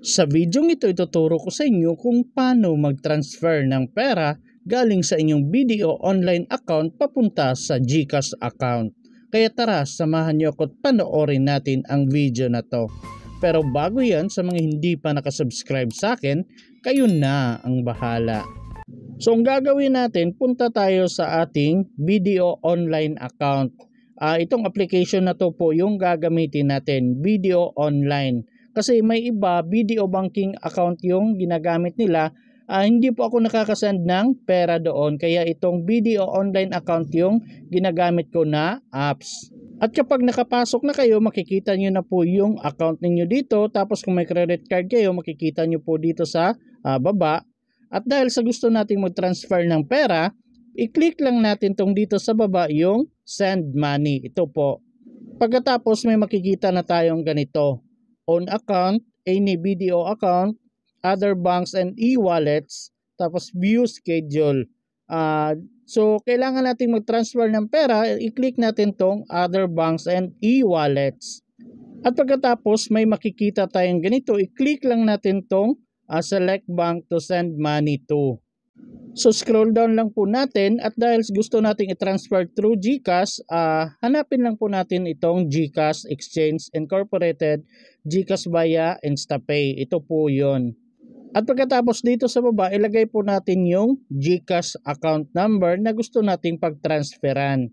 Sa videong ito, ituturo ko sa inyo kung paano mag-transfer ng pera galing sa inyong BDO online account papunta sa GCash account. Kaya tara, samahan niyo ako at panoorin natin ang video na to. Pero bago yan, sa mga hindi pa nakasubscribe sa akin, kayo na ang bahala. So ang gagawin natin, punta tayo sa ating BDO online account. Itong application na to po yung gagamitin natin, BDO online. Kasi may iba, BDO banking account yung ginagamit nila. Hindi po ako nakakasend ng pera doon. Kaya itong BDO online account yung ginagamit ko na apps. At kapag nakapasok na kayo, makikita nyo na po yung account ninyo dito. Tapos kung may credit card kayo, makikita nyo po dito sa baba. At dahil sa gusto nating mag-transfer ng pera, i-click lang natin tong dito sa baba yung send money. Ito po. Pagkatapos may makikita na tayong ganito. On account, any BDO account, other banks and e-wallets, tapos view schedule. So kailangan nating mag-transfer ng pera, i-click natin tong other banks and e-wallets. At pagkatapos may makikita tayong ganito, i-click lang natin tong select bank to send money to. So scroll down lang po natin at dahil gusto nating i-transfer through GCash, hanapin lang po natin itong GCash Exchange Incorporated, GCash via InstaPay. Ito po yon. At pagkatapos dito sa baba, ilagay po natin yung GCash account number na gusto nating pag-transferan.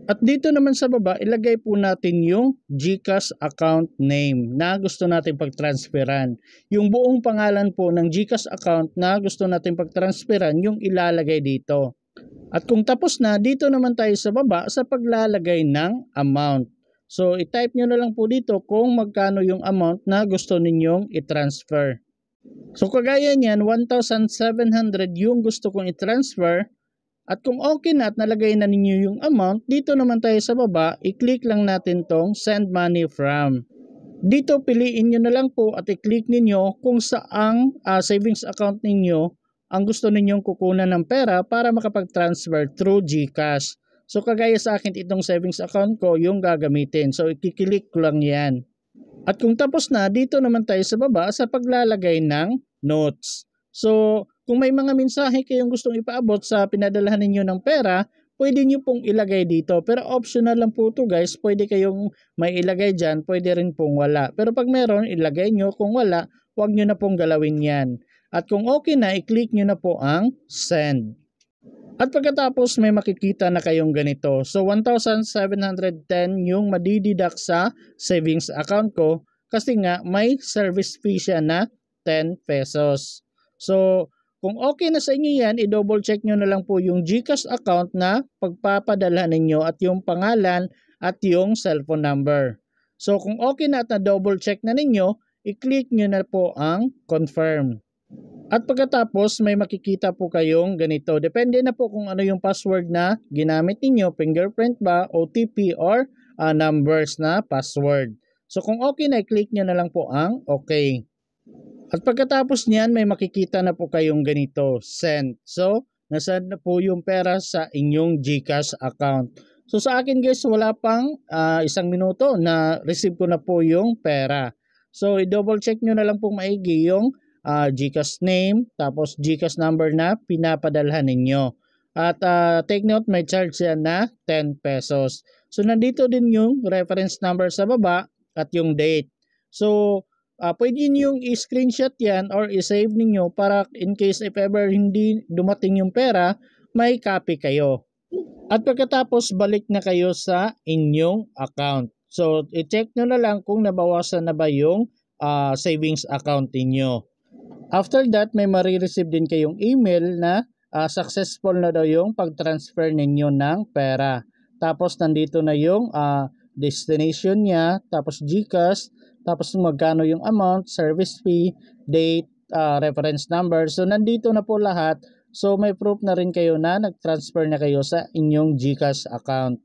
At dito naman sa baba, ilagay po natin yung GCash account name na gusto natin pag-transferan. Yung buong pangalan po ng GCash account na gusto natin pag-transferan yung ilalagay dito. At kung tapos na, dito naman tayo sa baba sa paglalagay ng amount. So, i-type nyo na lang po dito kung magkano yung amount na gusto ninyong i-transfer. So, kagaya niyan, 1,700 yung gusto kong i-transfer. At kung okay na at nalagay na ninyo yung amount, dito naman tayo sa baba, i-click lang natin tong send money from. Dito piliin nyo na lang po at i-click ninyo kung saang savings account ninyo ang gusto ninyong kukunan ng pera para makapag-transfer through GCash. So kagaya sa akin itong savings account ko yung gagamitin. So i-click ko lang yan. At kung tapos na, dito naman tayo sa baba sa paglalagay ng notes. So kung may mga mensahe kayong gustong ipaabot sa pinadalahan ninyo ng pera, pwede nyo pong ilagay dito. Pero optional lang po ito guys. Pwede kayong may ilagay dyan, pwede rin pong wala. Pero pag meron, ilagay nyo. Kung wala, huwag nyo na pong galawin yan. At kung okay na, i-click nyo na po ang send. At pagkatapos may makikita na kayong ganito. So 1,710 yung madididak sa savings account ko kasi nga may service fee siya na 10 pesos. So kung okay na sa inyo yan, i-double check nyo na lang po yung GCash account na pagpapadala ninyo at yung pangalan at yung cellphone number. So kung okay na at na-double check na ninyo, i-click nyo na po ang confirm. At pagkatapos may makikita po kayong ganito. Depende na po kung ano yung password na ginamit ninyo, fingerprint ba, OTP or numbers na password. So kung okay na, i-click nyo na lang po ang okay. At pagkatapos niyan, may makikita na po kayong ganito, send. So, nasend na po yung pera sa inyong GCash account. So, sa akin guys, wala pang 1 minuto na receive ko na po yung pera. So, i-double check nyo na lang po maigi yung GCash name, tapos GCash number na pinapadalhan ninyo. At take note, may charge yan na 10 pesos. So, nandito din yung reference number sa baba at yung date. So, pwede nyo yung i-screenshot yan or i-save ninyo para in case if ever hindi dumating yung pera, may copy kayo. At pagkatapos, balik na kayo sa inyong account. So, i-check nyo na lang kung nabawasan na ba yung savings account ninyo. After that, may marireceive din kayong email na successful na daw yung pag-transfer ninyo ng pera. Tapos, nandito na yung destination niya, tapos GCash, tapos magkano yung amount, service fee, date, reference number. So nandito na po lahat. So may proof na rin kayo na nag-transfer na kayo sa inyong GCash account.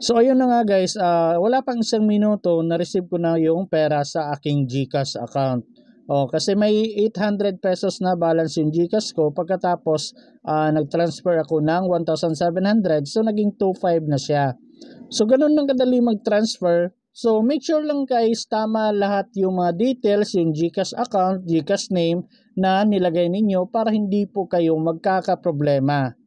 So ayun na nga guys, wala pang 1 minuto na-receive ko na yung pera sa aking GCash account. Kasi may 800 pesos na balance yung GCash ko. Pagkatapos nag-transfer ako ng 1,700. So naging 2,500 na siya. So ganun lang kadali mag-transfer So make sure lang guys tama lahat yung mga details, yung GCash account, GCash name na nilagay ninyo para hindi po kayo magkakaproblema.